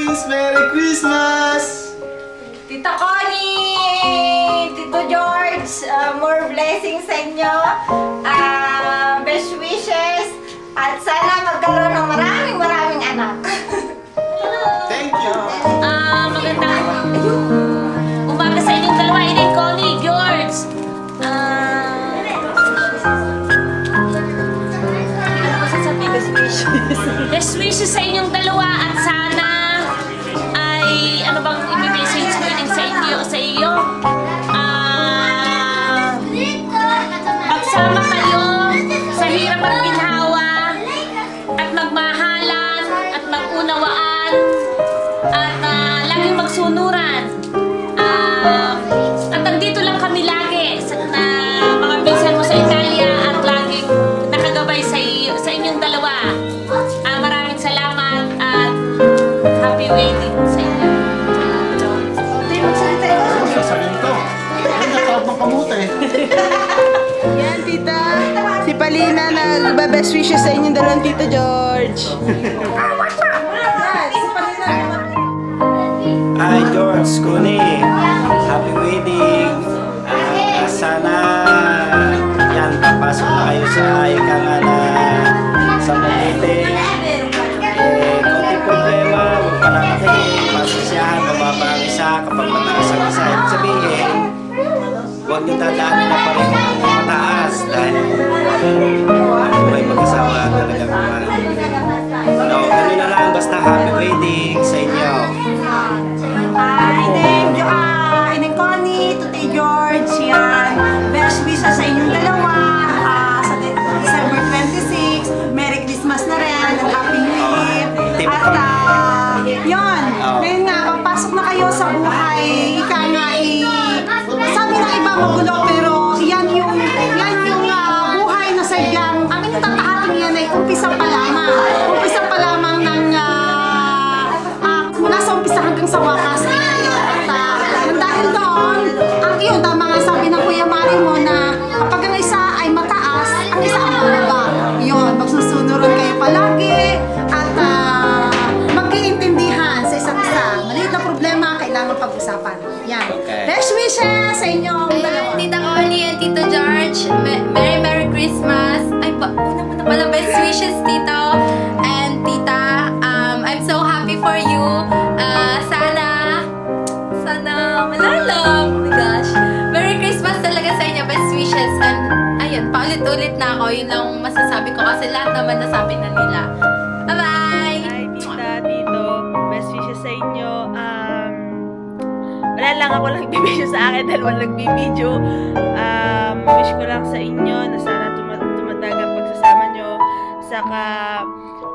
Greetings! Merry Christmas! Tita Connie! Tito George! More blessings sa inyo! Best wishes! At sana magkaroon ng maraming anak! Thank you! Magandang umaga sa inyong dalawa, Ineng, Connie, George! Ano ba sasabihin? Best wishes! Best wishes sa inyong dalawa at sana ay ano bang i-message ko Ineng sa inyo, sa iyo? Magsama kayo sa hirap at ginhawa at magmahalan at magunawaan at laging magsunuran. At nandito lang kami lagi sa mga pinsan mo sa Italia at laging nakagabay sa inyong dalawa. Maraming salamat at happy wedding sa inyo. Sasabihin to. Ay, natawag ng kamote. Yan, tita. Si Palina nagba-best wishes sa inyong dalawang Tito George. Hi George, Connie. Happy wedding. Sana yan, papasok na kayo sa ika nga na sa meeting. Konti problema, huwag palaki, pasasyahan, mababa ang isa kapag mataas ang isa. Ibig sabihin, huwag niyo dadaanin na pa rin mataas dahil may mag-asawa talagang mahal. No, gano'n na lang, basta happy wedding sa inyo. Ineng Connie, Tito George, yan. Best wishes sa inyong dalawa. Sa December 26, Merry Christmas na rin, and Happy New Year. At yun, ngayon nga, papasok na kayo sa buhay. Ika nga sabi ng iba magulo, pero yan yung buhay na sadyang, ang inyong tatahating yan ay umpisa pa lamang. Umpisa pa lamang ng mula sa umpisa hanggang sa wakas. Dahil doon, yun, tama nga sabi ng Kuya Mari mo na kapag ang isa ay mataas, ang isa ang bababa. Yun, magsusunuran kayo palagi at mag-iintindihan sa isa't isa. Maliit na problema, kailangan pag-usapan. Yan. Okay. Best wishes sa inyong dalawa. Tita Connie and Tito George, Merry Christmas. Ay, una muna pala best wishes, Tito and Tita. I'm so happy for you. Sana malala. Oh my gosh. Merry Christmas talaga sa inyo. Best wishes. And ayun, paulit-ulit na ako. Yun lang masasabi ko kasi lahat naman nasabi na nila. Bye-bye! Hi, tita, tito. Best wishes sa inyo. Wala lang ako lang bibidyo sa akin dahil walang nagbibidyo. Wish ko lang sa inyo na sana tumadag ang pagsasama nyo. Saka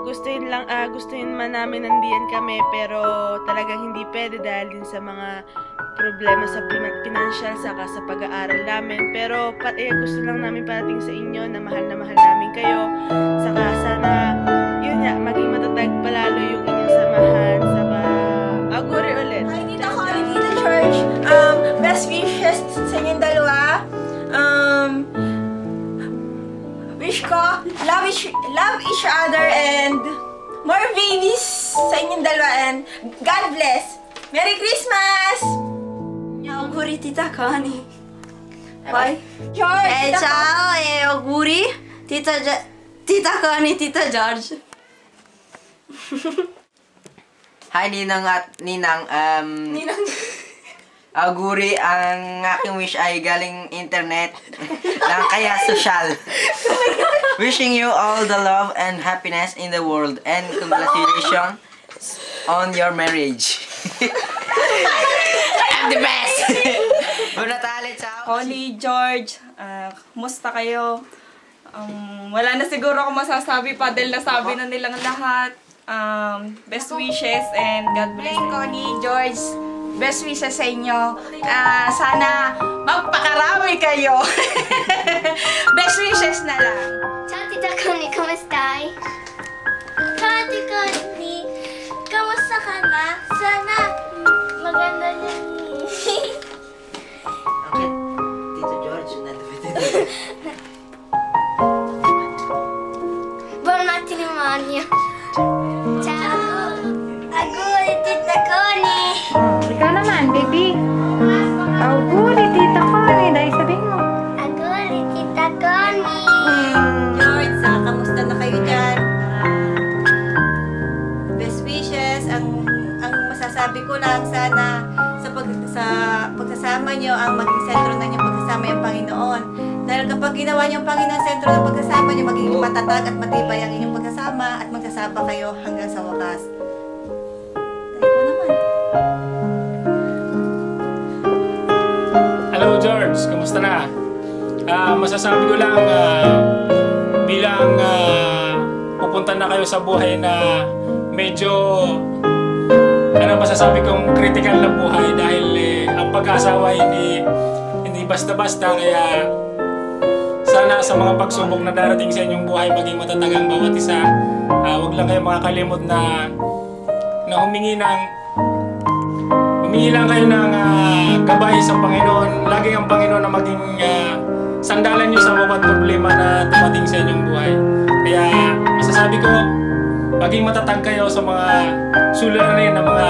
gustuhin man namin nandiyan kami pero talagang hindi pwede dahil din sa mga problema sa financial saka sa pag-aaral namin. Pero gusto lang namin parating sa inyo na mahal namin kayo. Saka sana yun nga, maging matatag palalo yung inyong samahan. Saka aguri ulit. Hi, Tita Connie, Tito George. Best wishes sa inyong dalawa. Wish ko, love each other and more babies sa inyong dalawa and God bless. Merry Christmas! Auguri, Tita Connie. Bye. George! Ciao e auguri, Tita Connie, Tita George. Hi, Ninang at Ninang. Auguri, ang aking wish ay galing internet lang kaya social. Wishing you all the love and happiness in the world and congratulations on your marriage. I'm the best! Bunatali, ciao! Connie, George, kumusta kayo? Wala na siguro ako masasabi pa dahil nasabi na nilang lahat. Best wishes and God bless. Connie, George, best wishes sa inyo. Sana magpakarami kayo. Best wishes na lang. Ciao Tita Connie, come stai? Ciao Tita Connie, kamusta ka na? Sana maganda yan. Bakit? Tito George, nandito. Buon matrimonio. Ciao. Auguri Tita masasabi ko lang, sana sa pagsasama nyo, ang maging sentro na inyong pagsasama yung Panginoon. Dahil kapag ginawa niyo ang Panginoon sentro ng pagsasama nyo, magiging matatag at matibay ang inyong pagsasama at magsasama kayo hanggang sa wakas. Tayo naman. Hello George, kamusta na? Masasabi ko lang bilang pupunta na kayo sa buhay na medyo masasabi kong critical na buhay dahil ang pag-asawa hindi basta-basta, kaya sana sa mga pagsubok na darating sa inyong buhay maging matatag ang bawat isa. Huwag lang kayo makakalimot na humingi lang kayo ng gabay sa Panginoon. Laging ang Panginoon na maging sandalan nyo sa bawat problema na dumating sa inyong buhay. Kaya masasabi ko, maging matatag kayo sa mga suliranin na mga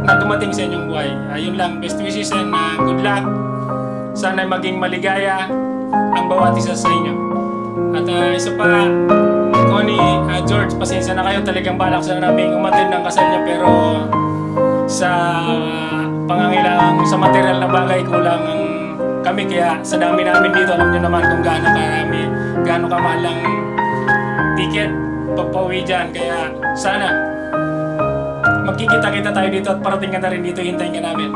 na dumating sa inyong buhay. Yun lang, best wishes and good luck. Sana maging maligaya ang bawat isa sa inyo. At isa pa, Connie, George, pasensya na kayo. Talagang balak sa namin umattend ng kasal niya, pero sa pangangailangan sa material na bagay kulang ang kami, kaya sa dami namin dito, alam niyo naman kung gaano karami, gaano kamahal ang ticket pagpauwi dyan. Kaya sana magkikita-kita tayo dito at parating ka na rin dito, hintayin ka namin.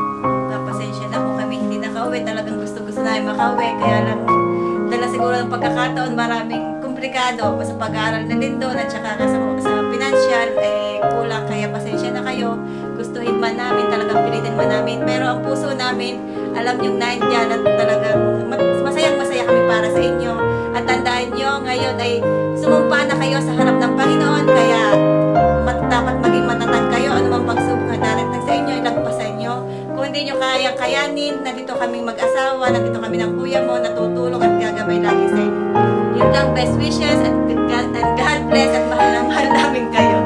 Pasensya na kung kami hindi nakauwi, talagang gusto namin makauwi, kaya lang dala siguro ng pagkakataon, maraming komplikado sa pag-aaral na din doon at saka sa financial, kulang, kaya pasensya na kayo. Gustuhin man namin, talagang pilitin man namin, pero ang puso namin, alam niyong nandiyan at talagang masayang-masaya kami para sa inyo. At tandaan niyo, ngayon ay sumumpa na kayo sa harap ng Panginoon, kaya dapat maging matatag kayo. Anumang pagsubok na darating sa inyo, ilagpasan niyo. Kung hindi niyo kayang kayanin, nandito kaming mag-asawa, nandito kami ng kuya mo, natutulong at gagabay lagi sa inyo. Yun lang, best wishes, and God bless, at mahal na mahal namin kayo.